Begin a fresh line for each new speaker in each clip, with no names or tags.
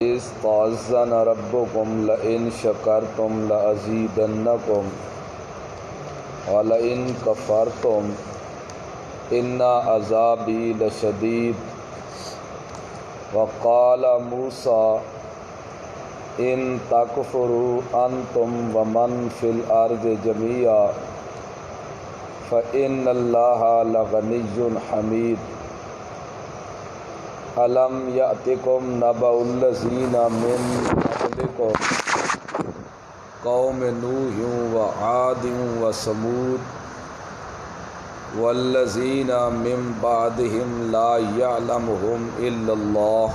استعذن ربكم لئن شكرتم لأزيدنكم ولئن كفرتم إن عذابي لشديد وقال موسى إن تكفروا أنتم ومن في الأرض جميعا فإن الله لغني حميد ألم يأتكم نبأ الذين من قبلكم قوم نوح وعاد وثمود والذين من بعدهم لا يعلمهم إلا الله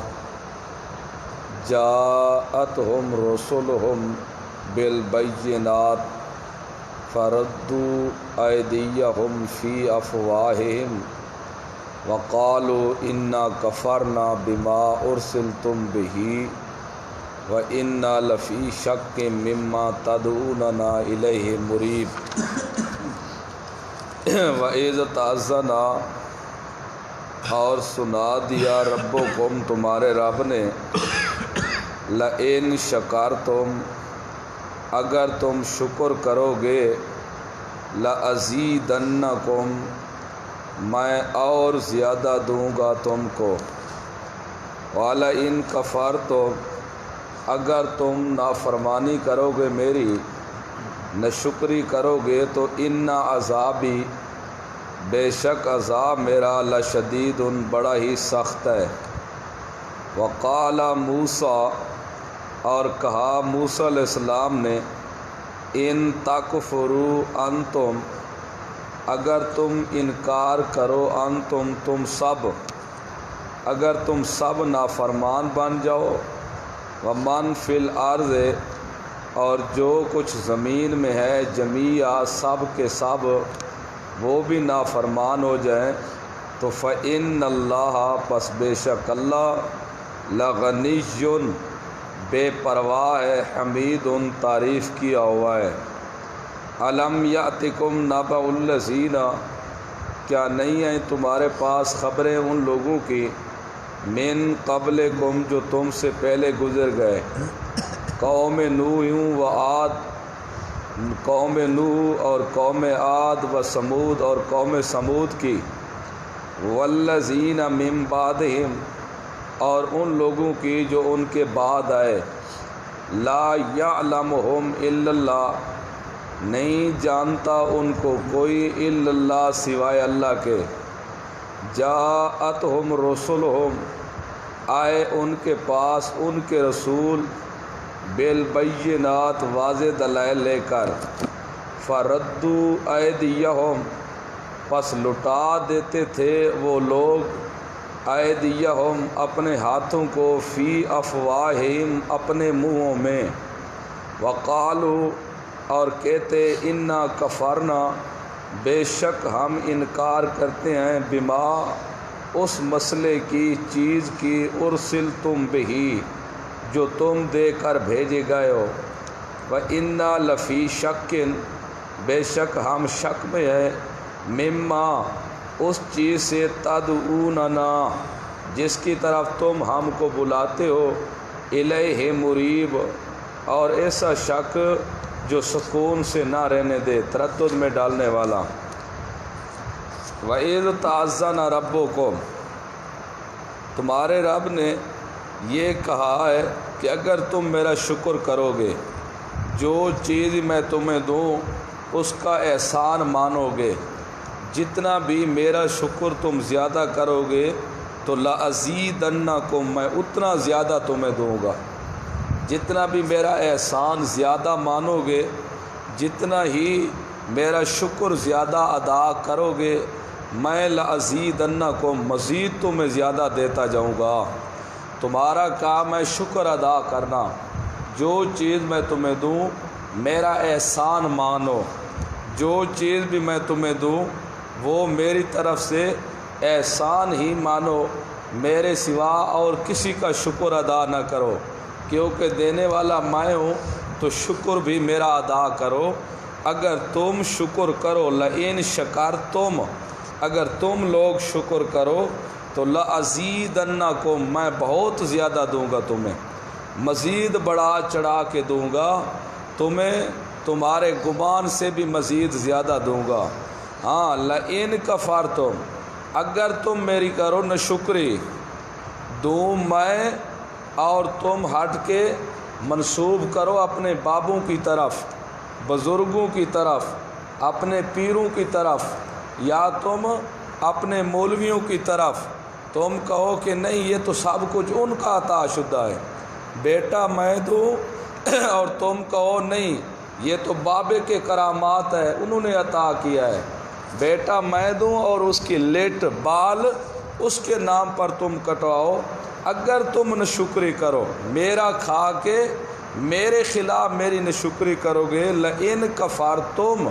جاءتهم رسلهم بالبينات فردوا أيديهم في أفواههم وقالوا إنا كفرنا بما أرسلتم به وإنا لفي شك مما تدعوننا إليه مريب وَإِذْ تَأَذَّنَ اور سنا دیا ربکم تمہارے رب نے لئن شکرتم اگر تم شکر کرو گے لَأَزِيدَنَّكُمْ میں اور زیادہ دوں گا تم کو وَلَئِن كَفَرْتُمْ اگر تم نافرمانی کرو گے میری ناشکری کرو گے تو ان عذابی بے شک عذاب میرا لشدید بڑا ہی سخت ہے وقال موسیٰ اور کہا موسیٰ علیہ السلام نے ان تکفروا انتم اگر تم انکار کرو انتم تم سب اگر تم سب نافرمان بن جاؤ ومن فی الارض اور جو کچھ زمین میں ہے جمیع سب کے سب وہ بھی نافرمان ہو جائیں تو فإن اللہ پس بے شک اللہ لغنی بے پرواہ ہے حمید تعریف کیا ہوا ہے الم یاتکم نبأ الذین کیا نہیں ہیں تمہارے پاس خبریں ان لوگوں کی من قبلکم جو تم سے پہلے گزر گئے قوم نوح و عاد قوم نوح اور قوم عاد و ثمود اور قوم ثمود کی والذین من بعدہم اور ان لوگوں کی جو ان کے بعد آئے لا یعلمہم الا اللہ نہیں جانتا ان کو کوئی الا اللہ سوائے اللہ کے جاءتہم رسلہم آئے ان کے پاس ان کے رسول بالبینات واضح دلائل لے کر فردوا ایدیہم پس لٹا دیتے تھے وہ لوگ ایدیہم اپنے ہاتھوں کو فی افواہہم اپنے منہوں میں وقالوا اور کہتے انا کفرنا بے شک ہم انکار کرتے ہیں بما اس مسئلے کی چیز کی ارسلتم بہی جو تم دے کر بھیجے گئے ہو وَإِنَّا لَفِي شَكٍ بے شک ہم شک میں ہے مما اس چیز سے تدعوننا جس کی طرف تم ہم کو بلاتے ہو الیہ مریب اور ایسا شک جو سکون سے نہ رہنے دے تردد میں ڈالنے والا وَإِذْ تَأَذَّنَ رَبُّكُمْ تمہارے رب نے یہ کہا ہے کہ اگر تم میرا شکر کرو گے جو چیز میں تمہیں دوں اس کا احسان مانو گے جتنا بھی میرا شکر تم زیادہ کرو گے تو لَأَزِيدَنَّكُمْ میں اتنا زیادہ تمہیں دوں گا جتنا بھی میرا احسان زیادہ مانو گے جتنا ہی میرا شکر زیادہ ادا کرو گے میں لَأَزِيدَنَّكُمْ مزید تمہیں زیادہ دیتا جاؤں گا تمہارا کام ہے شکر ادا کرنا جو چیز میں تمہیں دوں میرا احسان مانو جو چیز بھی میں تمہیں دوں وہ میری طرف سے احسان ہی مانو میرے سوا اور کسی کا شکر ادا نہ کرو کیونکہ دینے والا میں ہوں تو شکر بھی میرا ادا کرو اگر تم شکر کرو لئن شکرتم اگر تم لوگ شکر کرو تو لَأَزِيدَنَّكُمْ میں بہت زیادہ دوں گا تمہیں مزید بڑھا چڑھا کے دوں گا، تمہیں تمہارے گمان سے بھی مزید زیادہ دوں گا۔ ہاں لئن کفرتم، اگر تم میری کرو ناشکری، دوں میں اور تم ہٹ کے منسوب کرو اپنے بابوں کی طرف، بزرگوں کی طرف، اپنے پیروں کی طرف، یا تم اپنے مولویوں کی طرف، تم کہو کہ نہیں یہ تو سب کچھ ان کا عطا شدہ ہے، بیٹا میں دوں، اور تم کہو نہیں یہ تو بابے کے کرامات ہے، انہوں نے عطا کیا ہے، بیٹا میں دوں اور اس کی لٹ بال اس کے نام پر تم کٹواؤ۔ اگر تم ناشکری کرو، میرا کھا کے میرے خلاف میری ناشکری کرو گے، لئن کفرتم،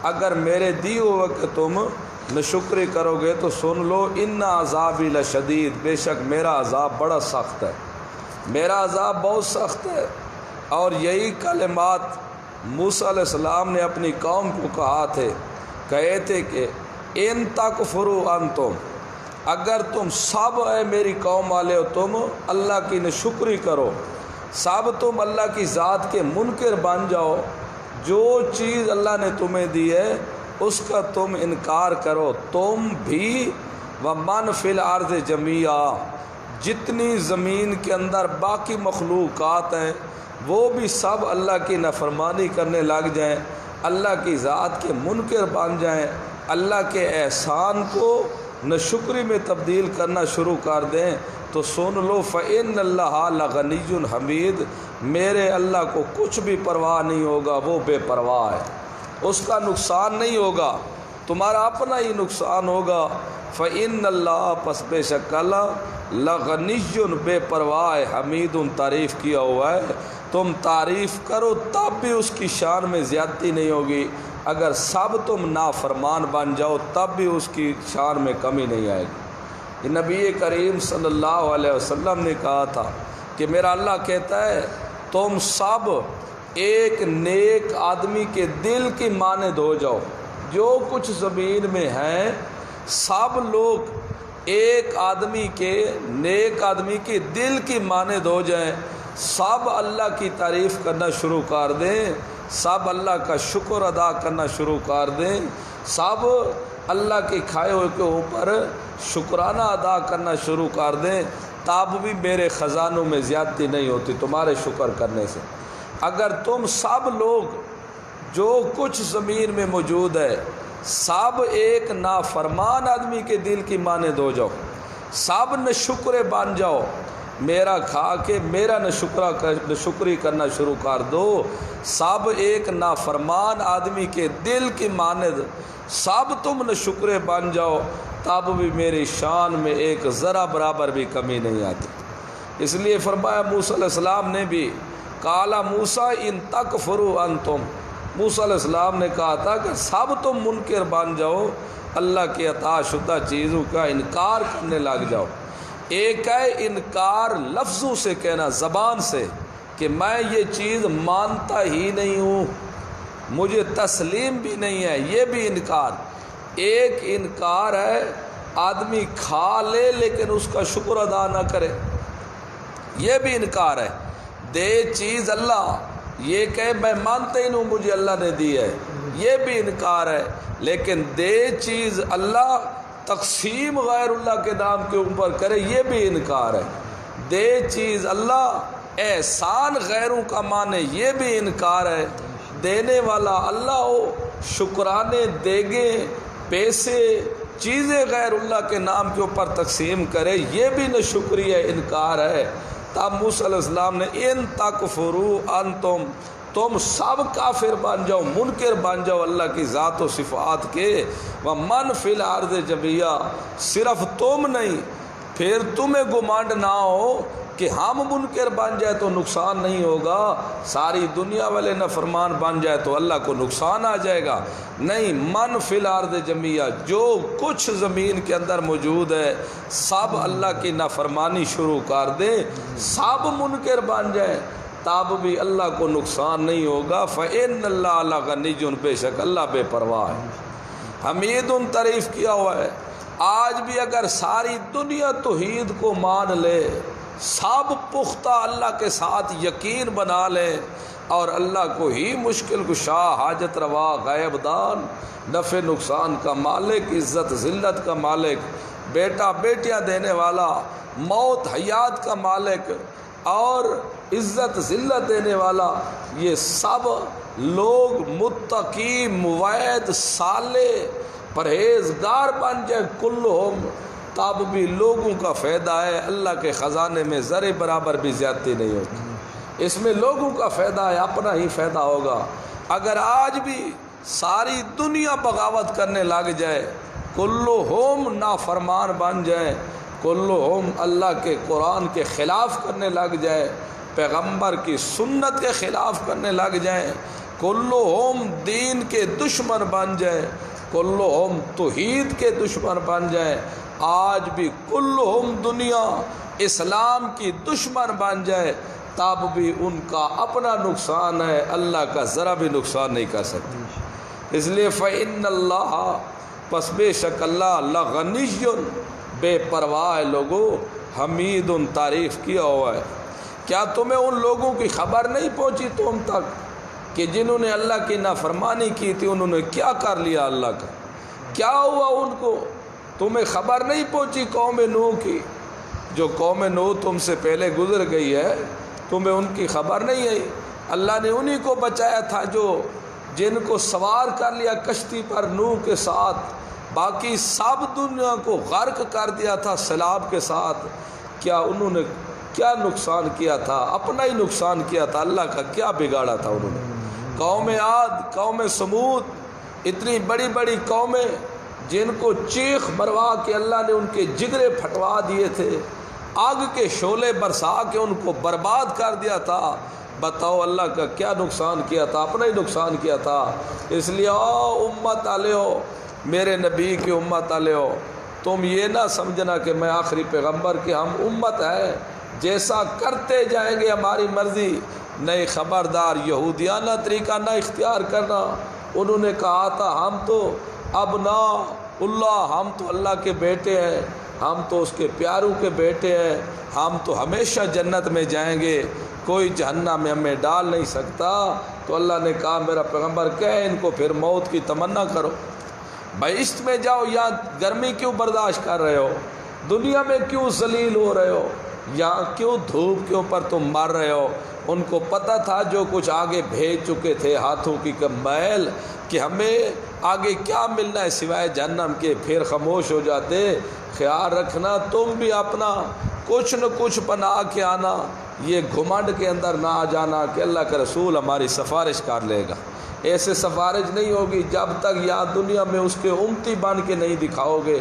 اگر میرے دیے وقت تم ناشکری کرو گے تو سن لو، ان عذابی لشدید، بے شک میرا عذاب بڑا سخت ہے، میرا عذاب بہت سخت ہے۔ اور یہی کلمات موسیٰ علیہ السلام نے اپنی قوم کو کہے تھے کہ ان تکفروا انتم، اگر تم سب اے میری قوم والے ہو تم اللہ کی ناشکری کرو، سب تم اللہ کی ذات کے منکر بن جاؤ، جو چیز اللہ نے تمہیں دی ہے اس کا تم انکار کرو، تم بھی ومن فی الارض جمیعا، جتنی زمین کے اندر باقی مخلوقات ہیں وہ بھی سب اللہ کی نافرمانی کرنے لگ جائیں، اللہ کی ذات کے منکر بن جائیں، اللہ کے احسان کو ناشکری میں تبدیل کرنا شروع کر دیں، تو سن لو فإن اللہ لغنی حمید، میرے اللہ کو کچھ بھی پرواہ نہیں ہوگا، وہ بے پرواہ ہے، اس کا نقصان نہیں ہوگا، تمہارا اپنا ہی نقصان ہوگا۔ فإن اللہ، پس بے شک اللہ، لغنی، بے پرواہ ہے، حمید، تعریف کیا ہوا ہے، تم تعریف کرو تب بھی اس کی شان میں زیادتی نہیں ہوگی، اگر سب تم نافرمان بن جاؤ تب بھی اس کی شان میں کمی نہیں آئے گی۔ یہ نبی کریم صلی اللہ علیہ وسلم نے کہا تھا کہ میرا اللہ کہتا ہے تم سب ایک نیک آدمی کے دل کی مانند ہو جاؤ، جو کچھ زمین میں ہیں سب لوگ ایک آدمی کے، نیک آدمی کے دل کی مانند ہو جائیں، سب اللہ کی تعریف کرنا شروع کر دیں، سب اللہ کا شکر ادا کرنا شروع کر دیں، سب اللہ کے کھائے ہوئے کے اوپر شکرانہ ادا کرنا شروع کر دیں، تب بھی میرے خزانوں میں زیادتی نہیں ہوتی تمہارے شکر کرنے سے۔ اگر تم سب لوگ جو کچھ زمین میں موجود ہے سب ایک نافرمان آدمی کے دل کی مانند ہو جاؤ، سب ناشکرے بن جاؤ، میرا کھا کے میرا ناشکری کرنا شروع کر دو، سب ایک نافرمان آدمی کے دل کی مانند سب تم ناشکرے بن جاؤ، تب بھی میری شان میں ایک ذرا برابر بھی کمی نہیں آتی۔ اس لیے فرمایا موسیٰ علیہ السلام نے بھی، قال موسیٰ ان تکفروا انتم، موسیٰ علیہ السلام نے کہا تھا کہ سب تم منکر بن جاؤ، اللہ کی عطا شدہ چیزوں کا انکار کرنے لگ جاؤ۔ ایک ہے انکار لفظوں سے کہنا، زبان سے، کہ میں یہ چیز مانتا ہی نہیں ہوں، مجھے تسلیم بھی نہیں ہے، یہ بھی انکار۔ ایک انکار ہے آدمی کھا لے لیکن اس کا شکر ادا نہ کرے، یہ بھی انکار ہے۔ دے چیز اللہ، یہ کہے میں مانتا ہی نہیں، مجھے اللہ نے دی ہے، یہ بھی انکار ہے۔ لیکن دے چیز اللہ، تقسیم غیر اللہ کے نام کے اوپر کرے، یہ بھی انکار ہے۔ دے چیز اللہ، احسان غیروں کا مانے، یہ بھی انکار ہے۔ دینے والا اللہ ہو، شکرانے، دیگے، پیسے، چیزیں غیر اللہ کے نام کے اوپر تقسیم کرے، یہ بھی ناشکری ہے، انکار ہے۔ تب موسیٰ علیہ السلام نے ان تکفروا انتم، تم سب کافر بن جاؤ، منکر بن جاؤ اللہ کی ذات و صفات کے، ومن فی الارض جمیعا، صرف تم نہیں، پھر تمہیں گمانڈ نہ ہو کہ ہم منکر بن جائے تو نقصان نہیں ہوگا، ساری دنیا والے نافرمان بن جائے تو اللہ کو نقصان آ جائے گا، نہیں، من فی الارض جمیعا، جو کچھ زمین کے اندر موجود ہے سب اللہ کی نافرمانی شروع کر دے، سب منکر بن جائے، تب بھی اللہ کو نقصان نہیں ہوگا۔ فإن اللہ لغنی، بے شک اللہ بے پرواہ ہے، حمید، تعریف کیا ہوا ہے۔ آج بھی اگر ساری دنیا توحید کو مان لے، سب پختہ اللہ کے ساتھ یقین بنا لیں اور اللہ کو ہی مشکل کشا، حاجت روا، غیب دان، نفع نقصان کا مالک، عزت ذلت کا مالک، بیٹا بیٹیاں دینے والا، موت حیات کا مالک اور عزت ذلت دینے والا، یہ سب لوگ متقی، موعد، صالح، پرہیزگار بن جائے کلہم، تب بھی لوگوں کا فائدہ ہے، اللہ کے خزانے میں ذرے برابر بھی زیادتی نہیں ہوتی، اس میں لوگوں کا فائدہ ہے، اپنا ہی فائدہ ہوگا۔ اگر آج بھی ساری دنیا بغاوت کرنے لگ جائے، کلہم نافرمان بن جائے، کلہم اللہ کے قرآن کے خلاف کرنے لگ جائے، پیغمبر کی سنت کے خلاف کرنے لگ جائیں، کلہم دین کے دشمن بن جائے، کلہم توحید کے دشمن بن جائیں، آج بھی کلہم دنیا اسلام کی دشمن بن جائے، تب بھی ان کا اپنا نقصان ہے، اللہ کا ذرا بھی نقصان نہیں کر سکتے۔ اس لیے فَإِنَّ اللَّهَ، پس بے شک اللہ، لَغَنِيٌّ، بے پرواہ لوگوں، حمید، تعریف کیا ہوا ہے۔ کیا تمہیں ان لوگوں کی خبر نہیں پہنچی تم تک کہ جنہوں نے اللہ کی نافرمانی کی تھی، انہوں نے کیا کر لیا اللہ کا، کیا ہوا ان کو؟ تمہیں خبر نہیں پہنچی قوم نوح کی؟ جو قوم نوح تم سے پہلے گزر گئی ہے، تمہیں ان کی خبر نہیں ہے؟ اللہ نے انہی کو بچایا تھا جن کو سوار کر لیا کشتی پر نوح کے ساتھ، باقی سب دنیا کو غرق کر دیا تھا سیلاب کے ساتھ۔ کیا انہوں نے کیا نقصان کیا تھا؟ اپنا ہی نقصان کیا تھا، اللہ کا کیا بگاڑا تھا انہوں نے؟ قوم عاد، قوم سمود، اتنی بڑی بڑی قومیں جن کو چیخ مروا کے اللہ نے ان کے جگرے پھٹوا دیے تھے، آگ کے شعلے برسا کے ان کو برباد کر دیا تھا، بتاؤ اللہ کا کیا نقصان کیا تھا؟ اپنا ہی نقصان کیا تھا۔ اس لیے امت والے ہو، میرے نبی کی امت والے ہو، تم یہ نہ سمجھنا کہ میں آخری پیغمبر کی ہم امت ہے، جیسا کرتے جائیں گے ہماری مرضی، نئی خبردار یہودیانہ طریقہ نہ اختیار کرنا۔ انہوں نے کہا تھا ہم تو ابناء اللہ، ہم تو اللہ کے بیٹے ہیں، ہم تو اس کے پیاروں کے بیٹے ہیں، ہم تو ہمیشہ جنت میں جائیں گے، کوئی جہنم میں ہمیں ڈال نہیں سکتا۔ تو اللہ نے کہا میرا پیغمبر کہے ان کو پھر موت کی تمنا کرو، بہشت میں جاؤ، یا گرمی کیوں برداشت کر رہے ہو؟ دنیا میں کیوں ذلیل ہو رہے ہو؟ یہاں کیوں دھوپ کے اوپر تم مر رہے ہو؟ ان کو پتہ تھا جو کچھ آگے بھیج چکے تھے ہاتھوں کی کمیل، کہ ہمیں آگے کیا ملنا ہے سوائے جہنم کے، پھر خاموش ہو جاتے۔ خیال رکھنا تم بھی اپنا کچھ نہ کچھ بنا کے آنا، یہ گھمنڈ کے اندر نہ آ جانا کہ اللہ کا رسول ہماری سفارش کر لے گا۔ ایسے سفارش نہیں ہوگی جب تک یہاں دنیا میں اس کے امتی بن کے نہیں دکھاؤ گے،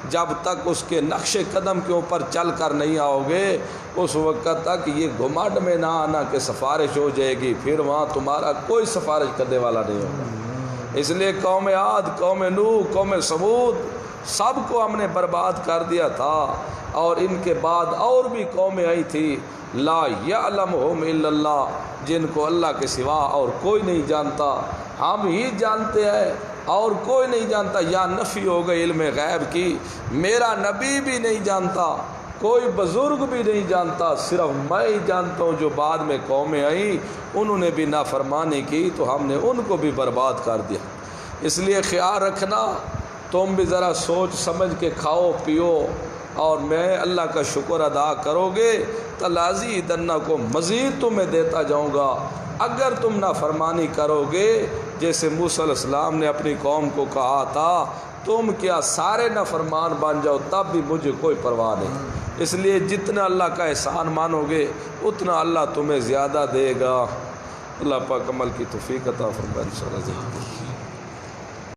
جب تک اس کے نقش قدم کے اوپر چل کر نہیں آؤ گے، اس وقت تک یہ گھمنڈ میں نہ آنا کہ سفارش ہو جائے گی، پھر وہاں تمہارا کوئی سفارش کرنے والا نہیں ہوگا۔ اس لیے قوم عاد، قوم نوح، قوم سمود، سب کو ہم نے برباد کر دیا تھا، اور ان کے بعد اور بھی قومیں آئی تھی، لا یعلمہم الا اللہ، جن کو اللہ کے سوا اور کوئی نہیں جانتا، ہم ہی جانتے ہیں اور کوئی نہیں جانتا۔ یا نفی ہو گئی علم غیب کی، میرا نبی بھی نہیں جانتا، کوئی بزرگ بھی نہیں جانتا، صرف میں ہی جانتا ہوں۔ جو بعد میں قومیں آئیں انہوں نے بھی نافرمانی کی تو ہم نے ان کو بھی برباد کر دیا۔ اس لیے خیال رکھنا تم بھی ذرا سوچ سمجھ کے کھاؤ پیو، اور میں اللہ کا شکر ادا کرو گے تو لازیدن کو مزید تمہیں دیتا جاؤں گا۔ اگر تم نافرمانی کرو گے، جیسے موسیٰ علیہ السلام نے اپنی قوم کو کہا تھا تم کیا سارے نافرمان بن جاؤ تب بھی مجھے کوئی پرواہ نہیں۔ اس لیے جتنا اللہ کا احسان مانو گے اتنا اللہ تمہیں زیادہ دے گا۔ اللہ پاک عمل کی توفیق عطا فرمائے۔